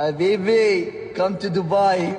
Habibi, come to Dubai.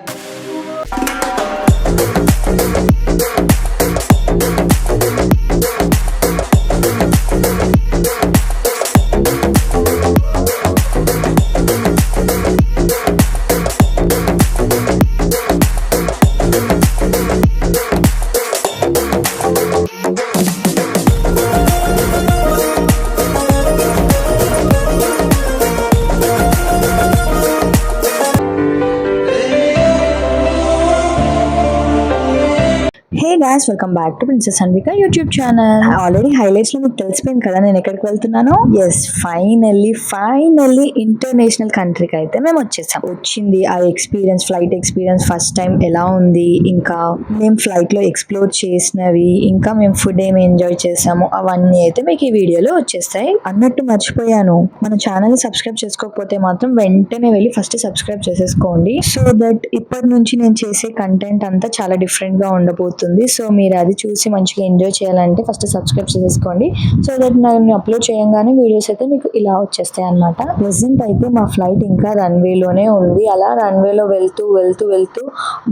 Hey guys, welcome back to princess Anvika YouTube channel. Already highlights లో మీకు తెలిసిపోయింది కదా నేను ఎక్కడికి వెళ్తున్నాను. ఎస్, ఫైనల్లీ ఇంటర్నేషనల్ కంట్రీకి అయితే మేము వచ్చింది ఆ experience, flight experience first time ఎలా ఉంది, ఇంకా మేము ఫ్లైట్ లో ఎక్స్ప్లోర్ చేసినవి, ఇంకా మేము ఫుడ్ ఏమి ఎంజాయ్ చేసాము అవన్నీ అయితే మీకు ఈ వీడియోలో వచ్చేస్తాయి. అన్నట్టు మర్చిపోయాను, మన ఛానల్ ని సబ్స్క్రైబ్ చేసుకోకపోతే మాత్రం వెంటనే వెళ్ళి ఫస్ట్ సబ్స్క్రైబ్ చేసేసుకోండి. సో దట్ ఇప్పటి నుంచి నేను చేసే కంటెంట్ అంతా చాలా డిఫరెంట్ గా ఉండబోతుంది. సో మీరు అది చూసి మంచిగా ఎంజాయ్ చేయాలంటే ఫస్ట్ సబ్స్క్రైబ్ చేసేసుకోండి. సో దట్ నేను అప్లోడ్ చేయగానే వీడియోస్ అయితే మీకు ఇలా వచ్చేస్తాయి అనమాట. ప్రెసెంట్ అయితే మా ఫ్లైట్ ఇంకా రన్వేలోనే ఉంది. అలా రన్వేలో వెళ్తూ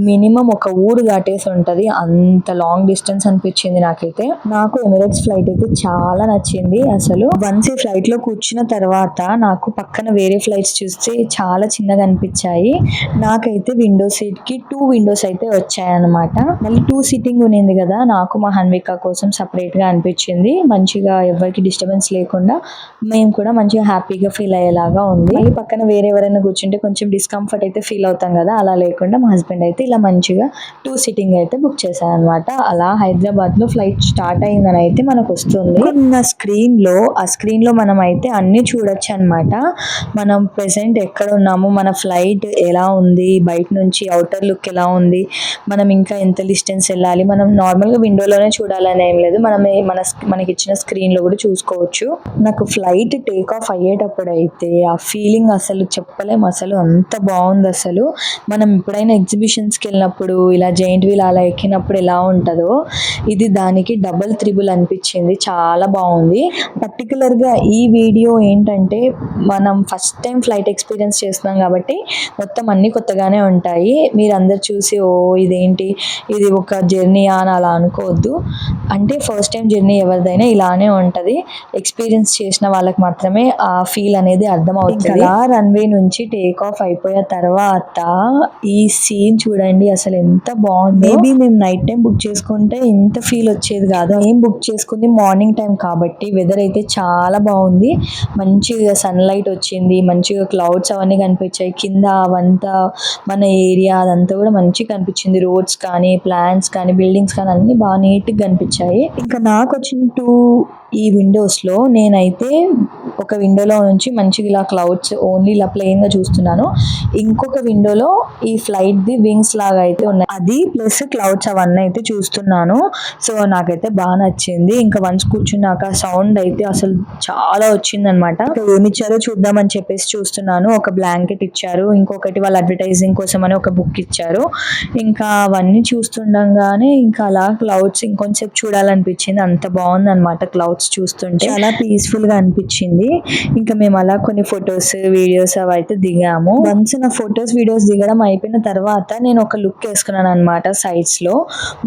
మినిమం ఒక ఊరు దాటేసి ఉంటది. అంత లాంగ్ డిస్టెన్స్ అనిపించింది నాకైతే. నాకు ఎమిరేట్స్ ఫ్లైట్ అయితే చాలా నచ్చింది. అసలు వన్స్ ఈ ఫ్లైట్ లో కూర్చున్న తర్వాత నాకు పక్కన వేరే ఫ్లైట్స్ చూస్తే చాలా చిన్నగా అనిపించాయి. నాకైతే విండో సీట్ కి 2 విండోస్ అయితే వచ్చాయి అనమాట. మళ్ళీ 2 సీటింగ్ ఉన్నింది కదా, నాకు మా హన్విక కోసం సపరేట్ గా అనిపించింది. మంచిగా ఎవరికి డిస్టర్బెన్స్ లేకుండా మేము కూడా మంచిగా హ్యాపీగా ఫీల్ అయ్యేలాగా ఉంది. మళ్ళీ పక్కన వేరే ఎవరైనా కూర్చుంటే కొంచెం డిస్కంఫర్ట్ అయితే ఫీల్ అవుతాం కదా, అలా లేకుండా మా హస్బెండ్ అయితే ఇలా మంచిగా 2 సీటింగ్ అయితే బుక్ చేశారు అనమాట. అలా హైదరాబాద్ లో ఫ్లైట్ స్టార్ట్ అయిందని అయితే మనకు వస్తుంది. ఆ స్క్రీన్ లో మనం అయితే అన్ని చూడొచ్చు అనమాట. మనం ప్రెసెంట్ ఎక్కడ ఉన్నాము, మన ఫ్లైట్ ఎలా ఉంది, బయట నుంచి అవుటర్ లుక్ ఎలా ఉంది, మనం ఇంకా ఎంత డిస్టెన్స్ వెళ్ళాలి, మనం నార్మల్ గా విండోలోనే చూడాలని ఏం లేదు, మనకి ఇచ్చిన స్క్రీన్ లో కూడా చూసుకోవచ్చు. నాకు ఫ్లైట్ టేక్ ఆఫ్ అయ్యేటప్పుడు అయితే ఆ ఫీలింగ్ అసలు చెప్పలేము, అసలు అంత బాగుంది. అసలు మనం ఎప్పుడైనా ఎగ్జిబిషన్స్ కి వెళ్ళినప్పుడు ఇలా జైంట్ వీల్ అలా ఎక్కినప్పుడు ఎలా ఉంటుందో ఇది దానికి డబుల్ త్రిబుల్ అనిపించింది. చాలా బాగుంది. పర్టికులర్ గా ఈ వీడియో ఏంటంటే మనం ఫస్ట్ టైం ఫ్లైట్ ఎక్స్పీరియన్స్ చేస్తున్నాం కాబట్టి మొత్తం అన్ని కొత్తగానే ఉంటాయి. మీరు అందరు చూసి ఇదేంటి, ఇది ఒక జర్నీ అని అలా అనుకోవద్దు. అంటే ఫస్ట్ టైం జర్నీ ఎవరిదైనా ఇలానే ఉంటది. ఎక్స్పీరియన్స్ చేసిన వాళ్ళకి మాత్రమే ఆ ఫీల్ అనేది అర్థం అవుతుంది. అలా రన్వే నుంచి టేక్ ఆఫ్ అయిపోయిన తర్వాత ఈ సీన్ చూడండి, అసలు ఎంత బాగుంది. మేబీ మేము నైట్ టైం బుక్ చేసుకుంటే ఇంత ఫీల్ వచ్చేది కాదు. మేము బుక్ చేసుకుంది మార్నింగ్ టైం కాబట్టి వెదర్ అయితే చాలా బాగుంది. మంచిగా సన్ లైట్ వచ్చింది, మంచిగా క్లౌడ్స్ అవన్నీ కనిపించాయి. కింద అవంతా మన ఏరియా అదంతా కూడా మంచిగా కనిపించింది. రోడ్స్ కానీ, ప్లాంట్స్ కానీ, బిల్డింగ్స్ కానీ అన్ని బాగా నీట్గా కనిపించాయి. ఇంకా నాకు వచ్చిన 2 ఈ విండోస్ లో నేనైతే ఒక విండోలో నుంచి మంచిగా ఇలా క్లౌడ్స్ ఓన్లీ ఇలా ప్లెయిన్ గా చూస్తున్నాను. ఇంకొక విండోలో ఈ ఫ్లైట్ ది వింగ్స్ లాగా అయితే ఉన్నాయి, అది ప్లస్ క్లౌడ్స్ అవన్నీ అయితే చూస్తున్నాను. సో నాకైతే బాగా నచ్చింది. ఇంకా వన్స్ కూర్చున్నాక సౌండ్ అయితే అసలు చాలా వచ్చింది అనమాట. ఏమి ఇచ్చారో చూద్దామని చెప్పేసి చూస్తున్నాను. ఒక బ్లాంకెట్ ఇచ్చారు, ఇంకొకటి వాళ్ళ అడ్వర్టైజింగ్ కోసం అని ఒక బుక్ ఇచ్చారు. ఇంకా అవన్నీ చూస్తుండగానే ఇంకా అలా క్లౌడ్స్ ఇంకొంచెం చూడాలనిపించింది. అంత బాగుంది అనమాట క్లౌడ్స్ చూస్తుంటే, చాలా పీస్ఫుల్ గా అనిపించింది. ఇంకా మేము అలా కొన్ని ఫొటోస్, వీడియోస్ అవి అయితే దిగాము. వన్స్ నా ఫొటోస్, వీడియోస్ దిగడం అయిపోయిన తర్వాత నేను ఒక లుక్ వేసుకున్నాను అనమాట. సైడ్స్ లో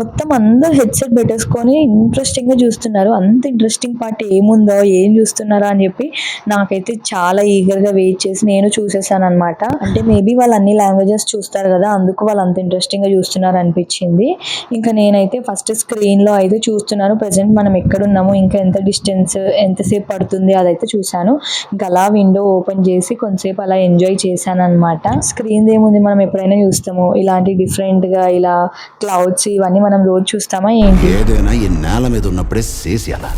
మొత్తం అందరూ హెడ్సెట్ పెట్టేసుకొని ఇంట్రెస్టింగ్ గా చూస్తున్నారు. అంత ఇంట్రెస్టింగ్ పార్ట్ ఏముందో, ఏం చూస్తున్నారా అని చెప్పి నాకైతే చాలా ఈగర్ గా వెయిట్ చేసి నేను చూసేసాను అనమాట. అంటే మేబీ వాళ్ళు అన్ని లాంగ్వేజెస్ చూస్తారు కదా, అందుకు వాళ్ళు అంత ఇంట్రెస్టింగ్ గా చూస్తున్నారు అనిపించింది. ఇంకా నేనైతే ఫస్ట్ స్క్రీన్ లో అయితే చూస్తున్నాను ప్రెసెంట్ మనం ఎక్కడున్నాము, ఇంకా ఎంత డిస్టెన్స్, ఎంతసేపు పడుతుంది అదైతే చూసాను. ఇంకా అలా విండో ఓపెన్ చేసి కొంతసేపు అలా ఎంజాయ్ చేశాను అనమాట. స్క్రీన్ ఏముంది, మనం ఎప్పుడైనా చూస్తాము ఇలాంటి డిఫరెంట్ గా, ఇలా క్లౌడ్స్ ఇవన్నీ మనం రోజు చూస్తామా ఏంటి? ఏదైనా ఈ నేల మీద ఉన్నప్పుడే చేసేయాల.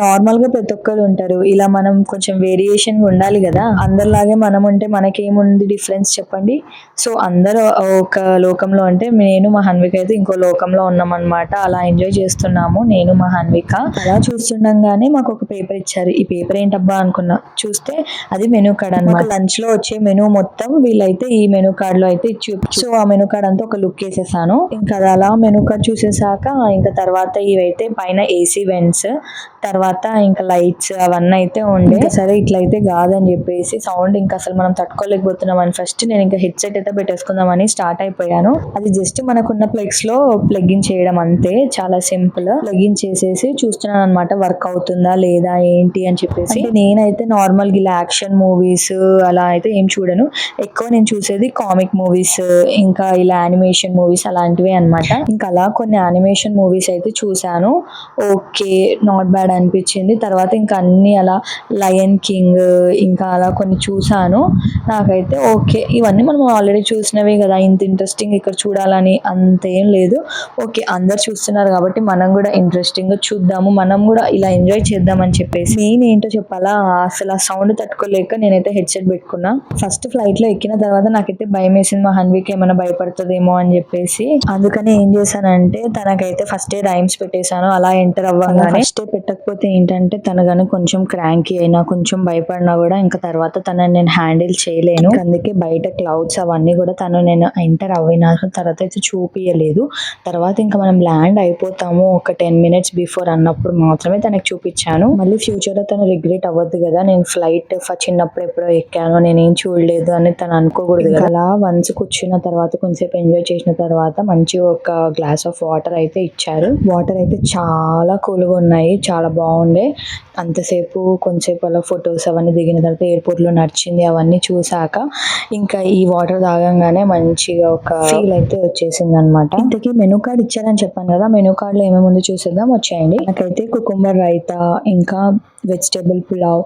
నార్మల్ గా ప్రతి ఒక్కరు ఉంటారు, ఇలా మనం కొంచెం వేరియేషన్ ఉండాలి కదా. అందరిలాగే మనం ఉంటే మనకేముంది డిఫరెన్స్ చెప్పండి. సో అందరూ ఒక లోకంలో అంటే నేను మా హన్విక అయితే ఇంకో లోకంలో ఉన్నాం అనమాట. అలా ఎంజాయ్ చేస్తున్నాము నేను మా హన్విక. అలా చూస్తుండగానే మాకు ఒక పేపర్ ఇచ్చారు. ఈ పేపర్ ఏంటబ్బా అనుకున్నా, చూస్తే అది మెనూ కార్డ్ అనమాట. లంచ్ లో వచ్చే మెనూ మొత్తం వీళ్ళైతే ఈ మెనూ కార్డ్ లో అయితే ఇచ్చి, సో ఆ మెనూ కార్డ్ అంతా ఒక లుక్ వేసేసాను. ఇంకా అలా మెనూ కార్డ్ చూసేసాక ఇంకా తర్వాత ఇవైతే పైన ఏసీ వెంట్స్, తర్వాత ఇంకా లైట్స్ అవన్నీ అయితే ఉండే. సరే ఇట్లయితే కాదని చెప్పేసి సౌండ్ ఇంకా అసలు మనం తట్టుకోలేకపోతున్నాం అని ఫస్ట్ నేను ఇంకా హెడ్సెట్ అయితే పెట్టేసుకుందామని స్టార్ట్ అయిపోయాను. అది జస్ట్ మనకున్న ప్లగ్స్ లో ప్లగ్ ఇన్ చేయడం అంతే, చాలా సింపుల్. ప్లగ్ ఇన్ చేసేసి చూస్తున్నాను అనమాట వర్క్ అవుతుందా లేదా ఏంటి అని చెప్పేసి. నేనైతే నార్మల్ గా ఇలా యాక్షన్ మూవీస్ అలా అయితే ఏం చూడను, ఎక్కువ నేను చూసేది కామిక్ మూవీస్ ఇంకా ఇలా యానిమేషన్ మూవీస్ అలాంటివి అన్నమాట. ఇంకా అలా కొన్ని యానిమేషన్ మూవీస్ అయితే చూసాను, ఓకే నాట్ బ్యాడ్ అనిపించింది. తర్వాత ఇంకా అన్ని అలా లయన్ కింగ్ ఇంకా అలా కొన్ని చూసాను, నాకైతే ఓకే ఇవన్నీ మనం ఆల్రెడీ చూసినవే కదా, ఇంత ఇంట్రెస్టింగ్ ఇక్కడ చూడాలని అంతేం లేదు. ఓకే అందరు చూస్తున్నారు కాబట్టి మనం కూడా ఇంట్రెస్టింగ్ గా చూద్దాము, మనం కూడా ఇలా ఎంజాయ్ చేద్దామని చెప్పేసి. నేను ఏంటో చెప్పాలా, అసలు ఆ సౌండ్ తట్టుకోలేక నేనైతే హెడ్సెట్ పెట్టుకున్నా. ఫస్ట్ ఫ్లైట్ లో ఎక్కిన తర్వాత నాకైతే భయం వేసింది, మా హన్వికి ఏమైనా భయపడుతుందేమో అని చెప్పేసి. అందుకని ఏం చేశానంటే తనకైతే ఫస్ట్ రైమ్స్ పెట్టేశాను. అలా ఎంటర్ అవ్వగానే ఫస్ట్ పెట్టకపోతే ఏంటంటే తన కానీ కొంచెం క్రాంకీ అయినా కొంచెం భయపడినా కూడా ఇంకా తర్వాత తనని నేను హ్యాండిల్ చేయలేను. అందుకే బయట క్లౌడ్స్ అవన్నీ కూడా తను నేను ఎంటర్ అయిన తర్వాత అయితే చూపించలేదు. తర్వాత ఇంకా మనం ల్యాండ్ అయిపోతాము ఒక 10 minutes బిఫోర్ అన్నప్పుడు మాత్రమే తనకి చూపించాను. మళ్ళీ ఫ్యూచర్ లో తను రిగ్రెట్ అవ్వద్దు కదా, నేను ఫ్లైట్ చిన్నప్పుడు ఎప్పుడో ఎక్కాను నేనేం చూడలేదు అని తను అనుకోకూడదు కదా. అలా వన్స్ కూర్చున్న తర్వాత కొంచెంసేపు ఎంజాయ్ చేసిన తర్వాత మంచి ఒక గ్లాస్ ఆఫ్ వాటర్ అయితే ఇచ్చారు. వాటర్ అయితే చాలా కూల్గా ఉన్నాయి, చాలా బాగుండే. అంతసేపు కొంచెంసేపు అలా ఫొటోస్ అవన్నీ దిగిన తర్వాత ఎయిర్పోర్ట్ లో నడిచింది అవన్నీ చూసాక ఇంకా ఈ వాటర్ తాగంగానే మంచిగా ఒక ఫీల్ అయితే వచ్చేసింది అనమాట. ఇంతకీ మెనూ కార్డ్ ఇచ్చారని చెప్పాను కదా, మెనూ కార్డ్ లో ఏమేమి ఉందో చూసేద్దాం వచ్చేయండి. నాకైతే కుకుంబర్ రైతా, ఇంకా vegetable pulao,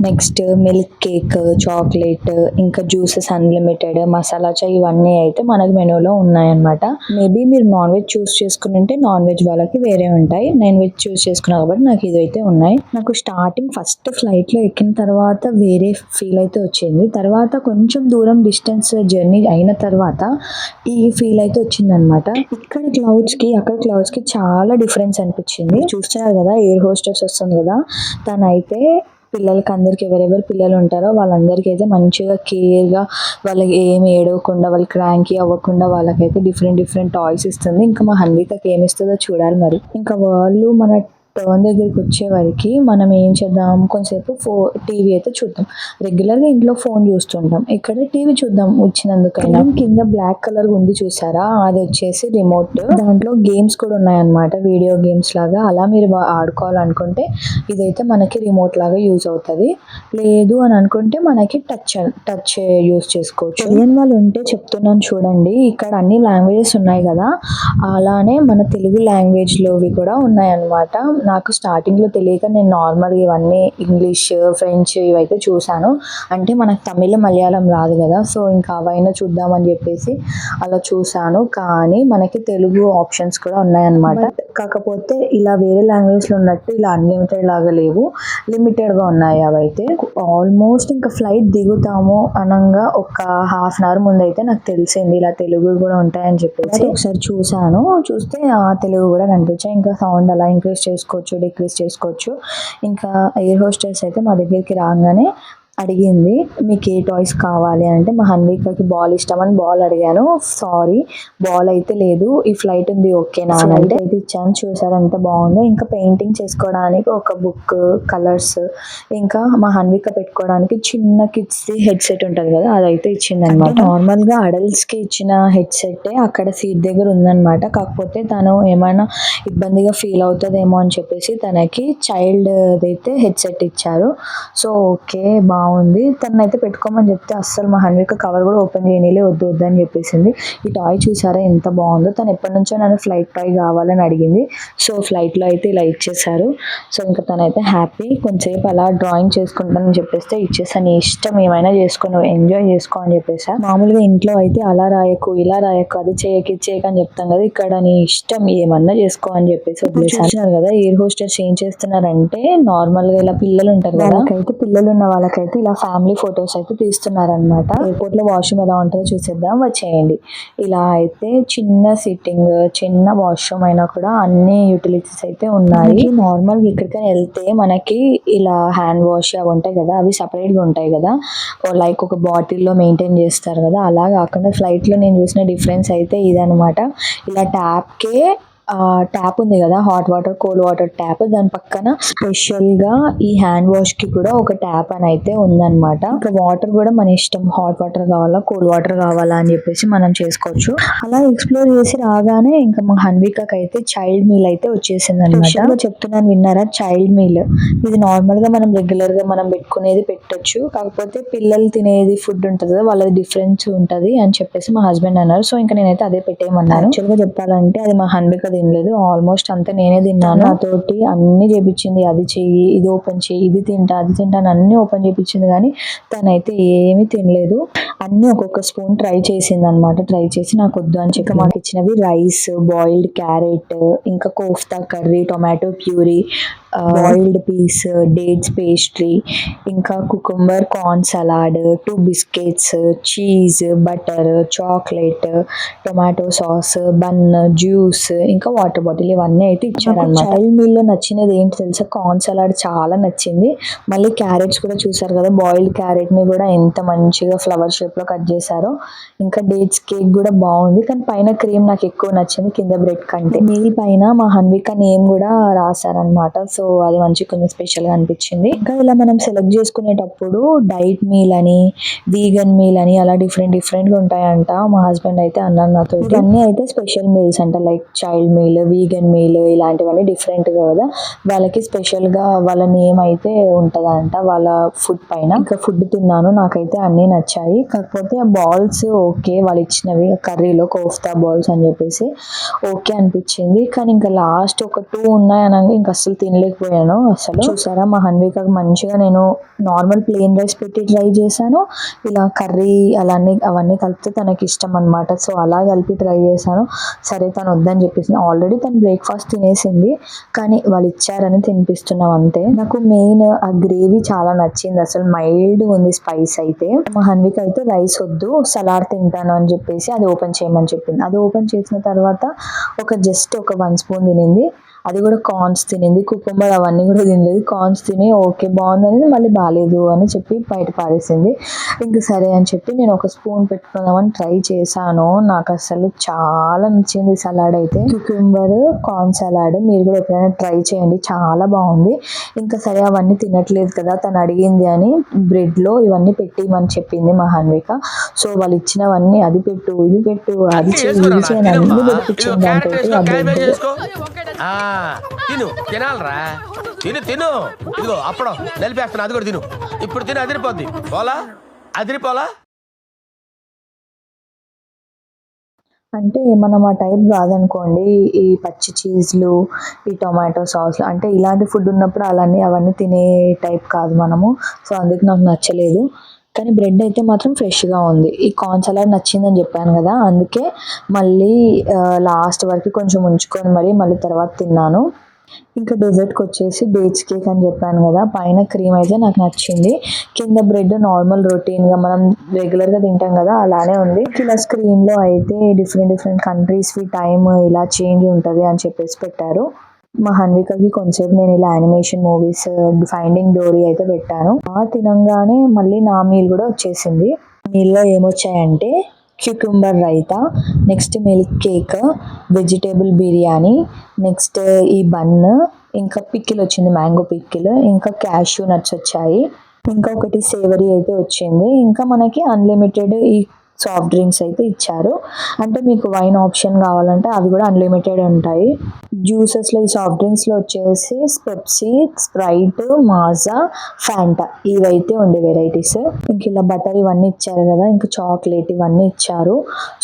next milk cake, chocolate, ఇంకా జ్యూసెస్ అన్లిమిటెడ్, మసాలా చాయ్ ఇవన్నీ అయితే మనకి మెనూలో ఉన్నాయన్నమాట. మేబీ మీరు నాన్ వెజ్ చూస్ చేసుకుంటే నాన్ వెజ్ వాళ్ళకి వేరే ఉంటాయి, నేను వెజ్ చూస్ చేసుకున్నా కాబట్టి నాకు ఇదైతే ఉన్నాయి. నాకు స్టార్టింగ్ ఫస్ట్ ఫ్లైట్ లో ఎక్కిన తర్వాత వేరే ఫీల్ అయితే వచ్చింది, తర్వాత కొంచెం దూరం డిస్టెన్స్ జర్నీ అయిన తర్వాత ఈ ఫీల్ అయితే వచ్చింది అనమాట. ఇక్కడ క్లౌడ్స్ కి అక్కడ క్లౌడ్స్ కి చాలా డిఫరెన్స్ అనిపించింది. చూస్తున్నారు కదా ఎయిర్ హోస్టెస్ వస్తుంది కదా, తనైతే పిల్లలకి అందరికి ఎవరెవరు పిల్లలు ఉంటారో వాళ్ళందరికీ అయితే మంచిగా కేర్గా వాళ్ళకి ఏమి ఏడవకుండా వాళ్ళు క్రాంకీ అవ్వకుండా వాళ్ళకైతే డిఫరెంట్ టాయ్స్ ఇస్తుంది. ఇంకా మా హన్వికకి ఏమి ఇస్తుందో చూడాలి మరి. ఇంకా వాళ్ళు మన టర్న్ దగ్గరికి వచ్చే వరకు మనం ఏం చేద్దాం, కొంచెంసేపు టీవీ అయితే చూద్దాం. రెగ్యులర్గా ఇంట్లో ఫోన్ చూస్తుంటాం, ఇక్కడ టీవీ చూద్దాం వచ్చినందుకైనా. కింద బ్లాక్ కలర్ ఉంది చూసారా, అది వచ్చేసి రిమోట్, దాంట్లో గేమ్స్ కూడా ఉన్నాయన్నమాట, వీడియో గేమ్స్ లాగా. అలా మీరు ఆడుకోవాలనుకుంటే ఇదైతే మనకి రిమోట్ లాగా యూజ్ అవుతుంది, లేదు అని అనుకుంటే మనకి టచ్ యూజ్ చేసుకోవచ్చు. తెలియని వాళ్ళు ఉంటే చెప్తున్నాను చూడండి, ఇక్కడ అన్ని లాంగ్వేజెస్ ఉన్నాయి కదా, అలానే మన తెలుగు లాంగ్వేజ్ లోవి కూడా ఉన్నాయన్నమాట. నాకు స్టార్టింగ్ లో తెలియక నేను నార్మల్గా ఇవన్నీ ఇంగ్లీష్, ఫ్రెంచ్ ఇవైతే చూసాను, అంటే మనకు తమిళ మలయాళం రాదు కదా, సో ఇంకా అవైనా చూద్దామని చెప్పేసి అలా చూసాను. కానీ మనకి తెలుగు ఆప్షన్స్ కూడా ఉన్నాయన్నమాట. కాకపోతే ఇలా వేరే లాంగ్వేజ్ లో ఉన్నట్టు ఇలా అన్లిమిటెడ్ లాగా లేవు, లిమిటెడ్ గా ఉన్నాయి అవైతే. ఆల్మోస్ట్ ఇంకా ఫ్లైట్ దిగుతాము అనంగా ఒక హాఫ్ అన్ అవర్ ముందు అయితే నాకు తెలిసింది ఇలా తెలుగు కూడా ఉంటాయని చెప్పేసి. ఒకసారి చూసాను, చూస్తే తెలుగు కూడా కనిపించాయి. ఇంకా సౌండ్ అలా ఇంక్రీజ్ చేసుకోవచ్చు, డిక్రీజ్ చేసుకోవచ్చు. ఇంకా ఎయిర్ హోస్టెస్ అయితే మా దగ్గరికి రాగానే అడిగింది మీకు ఏ టాయ్స్ కావాలి అంటే, మా హన్వికకి బాల్ ఇష్టమని బాల్ అడిగాను. సారీ బాల్ అయితే లేదు, ఈ ఫ్లైట్ ఉంది ఓకేనా అని అంటే అయితే ఇచ్చాను. చూసారు ఎంత బాగుందో. ఇంకా పెయింటింగ్ చేసుకోవడానికి ఒక బుక్, కలర్స్, ఇంకా మా హన్విక పెట్టుకోవడానికి చిన్న కిడ్స్ హెడ్సెట్ ఉంటుంది కదా అదైతే ఇచ్చింది అనమాట. నార్మల్ గా అడల్ట్స్ కి ఇచ్చిన హెడ్సెట్ అక్కడ సీట్ దగ్గర ఉందన్నమాట. కాకపోతే తను ఏమైనా ఇబ్బందిగా ఫీల్ అవుతుందేమో అని చెప్పేసి తనకి చైల్డ్ అయితే హెడ్సెట్ ఇచ్చారు. సో ఓకే బాగుంది, తనైతే పెట్టుకోమని చెప్తే అస్సలు మా హన్విక కవర్ కూడా ఓపెన్ చేయనీలే, వద్దు అని చెప్పేసింది. ఈ టాయ్ చూసారా ఎంత బాగుందో, తను ఎప్పటి నుంచో నన్ను ఫ్లైట్ టాయ్ కావాలని అడిగింది. సో ఫ్లైట్ లో అయితే ఇలా ఇచ్చేసారు. సో ఇంకా తనైతే హ్యాపీ. కొంచెంసేపు అలా డ్రాయింగ్ చేసుకుంటానని చెప్పేస్తే ఇచ్చేసాను, నీ ఇష్టం ఏమైనా చేసుకో, నువ్వు ఎంజాయ్ చేసుకో అని చెప్పేసా. మామూలుగా ఇంట్లో అయితే అలా రాయకు ఇలా రాయకు అది చేయకు ఇది చేయకు అని చెప్తాం కదా, ఇక్కడ నీ ఇష్టం ఏమన్నా చేసుకో అని చెప్పేసి వదిలేసారు కదా. ఎయిర్ హోస్టెస్ ఏం చేస్తున్నారంటే నార్మల్ గా ఇలా పిల్లలు ఉంటారు కదా, వాళ్ళకైతే పిల్లలు ఉన్న వాళ్ళకైతే ఇలా ఫ్యామిలీ ఫొటోస్ అయితే తీస్తున్నారనమాట. ఎయిర్పోర్ట్ లో వాష్రూమ్ ఎలా ఉంటుందో చూసేద్దాం వచ్చేయండి. ఇలా అయితే చిన్న సిట్టింగ్, చిన్న వాష్రూమ్ అయినా కూడా అన్ని యూటిలిటీస్ అయితే ఉన్నాయి. నార్మల్ గా ఎక్కడికైనా వెళ్తే మనకి ఇలా హ్యాండ్ వాష్ అవి ఉంటాయి కదా, అవి సపరేట్ గా ఉంటాయి కదా, లైక్ ఒక బాటిల్ లో మెయింటైన్ చేస్తారు కదా, అలా కాకుండా ఫ్లైట్ లో నేను చూసిన డిఫరెన్స్ అయితే ఇదనమాట. ఇలా ట్యాప్ కే ట్యాప్ ఉంది కదా, hot water cold water tap, దాని పక్కన స్పెషల్గా ఈ హ్యాండ్ వాష్కి కూడా ఒక ట్యాప్ అని అయితే ఉందన్నమాట. ఇంకా వాటర్ కూడా మన ఇష్టం, హాట్ వాటర్ కావాలా కోల్డ్ వాటర్ కావాలా అని చెప్పేసి మనం చేసుకోవచ్చు. అలా ఎక్స్ప్లోర్ చేసి రాగానే ఇంకా మా హన్వికకి అయితే చైల్డ్ మీల్ అయితే వచ్చేసింది అనమాట. చెప్తున్నాను విన్నారా, చైల్డ్ మీల్. ఇది నార్మల్గా మనం రెగ్యులర్గా మనం పెట్టుకునేది పెట్టొచ్చు, కాకపోతే పిల్లలు తినేది ఫుడ్ ఉంటుంది కదా, వాళ్ళది డిఫరెన్స్ ఉంటుంది అని చెప్పేసి మా హస్బెండ్ అన్నారు. సో ఇంకా నేనైతే అదే పెట్టేయమన్నాను. యాక్చువల్గా చెప్పాలంటే అది మా హన్విక తినలేదు, ఆల్మోస్ట్ అంతా నేనే తిన్నాను. నాతోటి అన్ని చేపించింది, అది చెయ్యి, ఇది ఓపెన్ చెయ్యి, ఇది తింటా అది తింటా అని అన్ని ఓపెన్ చేపించింది, కానీ తనైతే ఏమీ తినలేదు. అన్ని ఒక్కొక్క స్పూన్ ట్రై చేసింది అనమాట. ట్రై చేసి నాకు వద్దు అని చెప్పి మాకు ఇచ్చినవి రైస్, బాయిల్డ్ క్యారెట్, ఇంకా kofta curry, tomato puree, boiled peas, dates pastry, ఇంకా cucumber corn salad, 2 biscuits, cheese, butter, chocolate, tomato sauce, bun, juice, ఇంకా వాటర్ బాటిల్, ఇవన్నీ అయితే ఇచ్చారన్నమాట. చైల్డ్ మీల్లో నచ్చినది ఏంటి తెలుసా, కార్న్ సలాడ్ చాలా నచ్చింది. మళ్ళీ క్యారెట్స్ కూడా చూసారు కదా, బాయిల్డ్ క్యారెట్ని కూడా ఎంత మంచిగా ఫ్లవర్ షేప్లో కట్ చేశారో. ఇంకా డేట్స్ కేక్ కూడా బాగుంది, కానీ పైన క్రీమ్ నాకు ఎక్కువ నచ్చింది కింద బ్రెడ్ కంటే. మీల్ పైన మా హన్విక నేమ్ కూడా రాశారనమాట. సో అది మంచి కొంచెం స్పెషల్గా అనిపించింది. ఇంకా ఇలా మనం సెలెక్ట్ చేసుకునేటప్పుడు డైట్ మీల్ అని, వీగన్ మీల్ అని అలా డిఫరెంట్గా ఉంటాయంట. మా హస్బెండ్ అయితే అన్నారు నాతో. ఇవన్నీ అయితే స్పెషల్ మీల్స్ అంట, like child meal, vegan meal, ఇలాంటివన్నీ డిఫరెంట్గా కదా, వాళ్ళకి స్పెషల్గా వాళ్ళ నేమ్ అయితే ఉంటుందంట వాళ్ళ ఫుడ్ పైన. ఇంకా ఫుడ్ తిన్నాను, నాకైతే అన్నీ నచ్చాయి. కాకపోతే ఆ బాల్స్ ఓకే, వాళ్ళు ఇచ్చినవి కర్రీలో కోఫ్తా బాల్స్ అని చెప్పేసి ఓకే అనిపించింది. కానీ ఇంకా లాస్ట్ ఒక 2 ఉన్నాయనగా ఇంకా అసలు తినలేకపోయాను. అసలు చూసారా, మా హన్వికకి మంచిగా నేను నార్మల్ ప్లెయిన్ రైస్ పెట్టి ట్రై చేశాను, ఇలా కర్రీ అవన్నీ కలిపితే తనకి ఇష్టం అనమాట. సో అలా కలిపి ట్రై చేశాను. సరే తను వద్దని చెప్పేసింది. ఆల్రెడీ తను బ్రేక్ఫాస్ట్ తినేసింది, కానీ వాళ్ళు ఇచ్చారని తినిపిస్తున్నాం అంతే. నాకు మెయిన్ ఆ గ్రేవీ చాలా నచ్చింది, అసలు మైల్డ్ ఉంది స్పైస్ అయితే. మా హన్విక అయితే రైస్ వద్దు సలాడ్ తింటాను అని చెప్పేసి అది ఓపెన్ చేయమని చెప్పింది. అది ఓపెన్ చేసిన తర్వాత జస్ట్ ఒక 1 స్పూన్ తినింది, అది కూడా కార్న్స్ తినింది. కుకుంబర్ అవన్నీ కూడా తినలేదు, కార్న్స్ తిని ఓకే బాగుంది, మళ్ళీ బాగాలేదు అని చెప్పి బయట పారేసింది. ఇంకా సరే అని చెప్పి నేను ఒక స్పూన్ పెట్టుకుందామని ట్రై చేశాను. నాకు అసలు చాలా నచ్చింది సలాడ్ అయితే, కుకుంబర్ కార్న్ సలాడ్. మీరు కూడా ఎప్పుడైనా ట్రై చేయండి, చాలా బాగుంది. ఇంకా సరే అవన్నీ తినట్లేదు కదా తను అడిగింది అని బ్రెడ్లో ఇవన్నీ పెట్టిమని చెప్పింది మా హన్విక. సో వాళ్ళు ఇచ్చినవన్నీ అది పెట్టు, ఇది పెట్టు, అది చేయి, ఇది చేయని అన్ని పెట్టించింది దాంతో ఆ బ్రెడ్. తిను తినాలరా, తిను ఇదిగో అప్పడం నలిపేస్తున్నా, అది కూడా తిను. ఇప్పుడు తిని అదిరిపోద్ది, అదిరిపోలా. అంటే మనం ఆ టైప్ కాదనుకోండి, ఈ పచ్చి చీజ్లు, ఈ టొమాటో సాస్లు, అంటే ఇలాంటి ఫుడ్ ఉన్నప్పుడు అవన్నీ తినే టైప్ కాదు మనము. సో అందుకు నాకు నచ్చలేదు. కానీ బ్రెడ్ అయితే మాత్రం ఫ్రెష్గా ఉంది. ఈ కార్న్ సలాడ్ నచ్చిందని చెప్పాను కదా, అందుకే మళ్ళీ లాస్ట్ వరకు కొంచెం ఉంచుకొని మళ్ళీ తర్వాత తిన్నాను. ఇంకా డెజర్ట్కి వచ్చేసి డేట్స్ కేక్ అని చెప్పాను కదా, పైన క్రీమ్ అయితే నాకు నచ్చింది, కింద బ్రెడ్ నార్మల్ రొటీన్గా మనం రెగ్యులర్గా తింటాం కదా అలానే ఉంది. ఇలా స్క్రీన్లో అయితే డిఫరెంట్ కంట్రీస్వి టైమ్ ఇలా చేంజ్ ఉంటుంది అని చెప్పేసి పెట్టారు. మా హన్వికకి కొంచెంసేపు నేను ఇలా యానిమేషన్ మూవీస్, ఫైండింగ్ డోరీ అయితే పెట్టాను. తినంగానే మళ్ళీ నా మీల్ కూడా వచ్చేసింది. మీల్లో ఏమొచ్చాయంటే cucumber raita, next milk cake, vegetable biryani, next ఈ బన్, ఇంకా పిక్కిల్ వచ్చింది, మ్యాంగో పిక్కిల్, ఇంకా క్యాష్యూ నట్స్ వచ్చాయి, ఇంకా ఒకటి సేవరీ అయితే వచ్చింది. ఇంకా మనకి అన్లిమిటెడ్ ఈ సాఫ్ట్ డ్రింక్స్ అయితే ఇచ్చారు. అంటే మీకు వైన్ ఆప్షన్ కావాలంటే అవి కూడా అన్లిమిటెడ్ ఉంటాయి. జ్యూసెస్లో ఈ సాఫ్ట్ డ్రింక్స్లో వచ్చేసి పెప్సీ, స్ప్రైట్, మాజా, ఫ్యాంటా, ఇవైతే ఉండే వెరైటీస్. ఇంక ఇలా బటర్ ఇవన్నీ ఇచ్చారు కదా, ఇంకా చాక్లెట్ ఇవన్నీ ఇచ్చారు.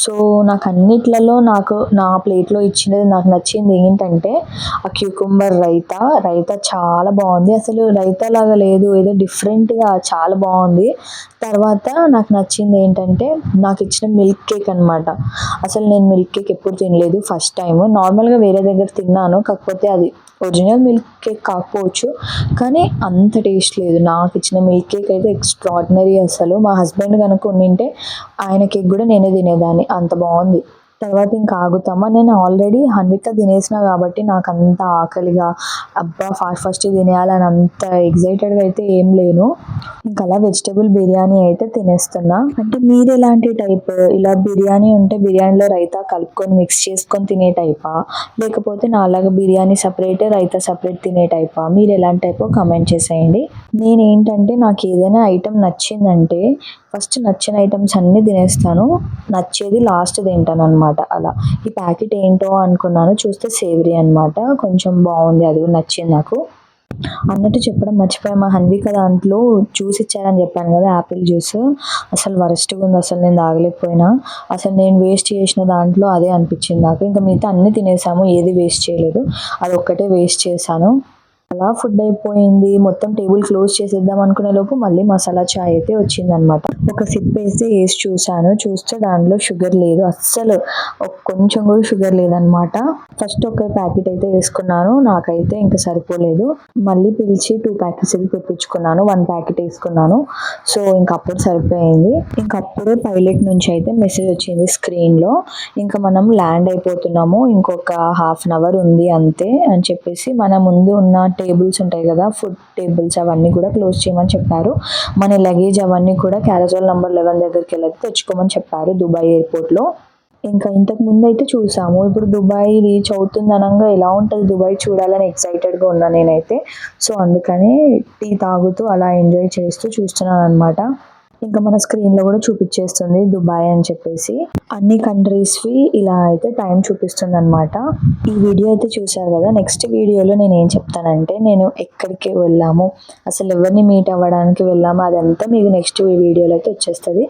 సో నాకు అన్నిట్లలో నా ప్లేట్లో ఇచ్చినది నాకు నచ్చింది ఏంటంటే ఆ క్యూకుంబర్ రైతా చాలా బాగుంది. అసలు రైతా లాగా లేదు, ఏదో డిఫరెంట్గా చాలా బాగుంది. తర్వాత నాకు నచ్చింది ఏంటంటే నాకు ఇచ్చిన మిల్క్ కేక్ అనమాట. అసలు నేను మిల్క్ కేక్ ఎప్పుడు తినలేదు, ఫస్ట్ టైం. నార్మల్గా వేరే దగ్గర తిన్నాను, కాకపోతే అది ఒరిజినల్ మిల్క్ కేక్ కాకపోవచ్చు, కానీ అంత టేస్ట్ లేదు. నాకు ఇచ్చిన మిల్క్ కేక్ అయితే ఎక్స్ట్రాడినరీ. అసలు మా హస్బెండ్ కనుక ఉండింటే ఆయన కేక్ కూడా నేనే తినేదాన్ని, అంత బాగుంది. తర్వాత ఇంకా ఆగుతామా. నేను ఆల్రెడీ హన్విక తినేసిన కాబట్టి నాకు అంత ఆకలిగా అబ్బా ఫాస్ట్ తినేయాలని అంత ఎగ్జైటెడ్గా అయితే ఏం లేను. ఇంకా అలా వెజిటేబుల్ బిర్యానీ అయితే తినేస్తున్నా. అంటే మీరు ఎలాంటి టైప్, ఇలా బిర్యానీ ఉంటే బిర్యానీలో రైతా కలుపుకొని మిక్స్ చేసుకొని తినే టైపా, లేకపోతే నాలాగా బిర్యానీ సపరేట్ రైతా సపరేట్ తినే టైపా, మీరు ఎలాంటి టైపో కమెంట్ చేసేయండి. నేనేంటంటే నాకు ఏదైనా ఐటెం నచ్చిందంటే ఫస్ట్ నచ్చిన ఐటమ్స్ అన్నీ తినేస్తాను, నచ్చేది లాస్ట్ తింటాను అనమాట. అలా ఈ ప్యాకెట్ ఏంటో అనుకున్నాను, చూస్తే సేవరీ అనమాట. కొంచెం బాగుంది, అది కూడా నచ్చింది నాకు. అన్నట్టు చెప్పడం మర్చిపోయా, మా హన్విక దాంట్లో జ్యూస్ ఇచ్చారని చెప్పాను కదా, యాపిల్ జ్యూస్. అసలు వరస్ట్గా ఉంది, అసలు నేను తాగలేకపోయినా. అసలు నేను వేస్ట్ చేసిన దాంట్లో అదే అనిపించింది నాకు. ఇంకా మిగతా అన్నీ తినేసాము, ఏది వేస్ట్ చేయలేదు, అది ఒక్కటే వేస్ట్ చేశాను. అలా ఫుడ్ అయిపోయింది, మొత్తం టేబుల్ క్లోజ్ చేసేద్దాం అనుకునే లోపు మళ్ళీ మసాలా చాయ్ అయితే వచ్చిందనమాట. ఒక సిప్ వేసి చూశాను, చూస్తే దాంట్లో షుగర్ లేదు అస్సలు, కొంచెం కూడా షుగర్ లేదనమాట. ఫస్ట్ ఒక ప్యాకెట్ అయితే వేసుకున్నాను, నాకైతే ఇంకా సరిపోలేదు. మళ్ళీ పిలిచి 2 ప్యాకెట్స్ అయితే తెప్పించుకున్నాను, 1 ప్యాకెట్ వేసుకున్నాను. సో ఇంకప్పుడు సరిపోయింది. ఇంకప్పుడే పైలట్ నుంచి అయితే మెసేజ్ వచ్చింది స్క్రీన్లో, ఇంకా మనం ల్యాండ్ అయిపోతున్నాము, ఇంకొక ½ అవర్ ఉంది అంతే అని చెప్పేసి మన ముందు ఉన్న టేబుల్స్ ఉంటాయి కదా, ఫుడ్ టేబుల్స్, అవన్నీ కూడా క్లోజ్ చేయమని చెప్పారు. మన లగేజ్ అవన్నీ కూడా క్యారజోల్ నెంబర్ 11 దగ్గరికి వెళ్ళి తెచ్చుకోమని చెప్పారు దుబాయ్ ఎయిర్పోర్ట్లో. ఇంకా ఇంతకు ముందు అయితే చూసాము, ఇప్పుడు దుబాయ్ రీచ్ అవుతుంది అనగా ఎలా ఉంటుంది దుబాయ్ చూడాలని ఎక్సైటెడ్గా ఉన్నా నేనైతే. సో అందుకని టీ తాగుతూ అలా ఎంజాయ్ చేస్తూ చూస్తున్నాను అనమాట. ఇంకా మన స్క్రీన్లో కూడా చూపించేస్తుంది దుబాయ్ అని చెప్పేసి, అన్ని కంట్రీస్వి ఇలా అయితే టైం చూపిస్తుంది అనమాట. ఈ వీడియో అయితే చూసారు కదా, నెక్స్ట్ వీడియోలో నేను ఏం చెప్తానంటే నేను ఎక్కడికి వెళ్ళాము, అసలు ఎవరిని మీట్ అవ్వడానికి వెళ్ళాము, అదంతా మీకు నెక్స్ట్ వీడియోలో అయితే వచ్చేస్తుంది.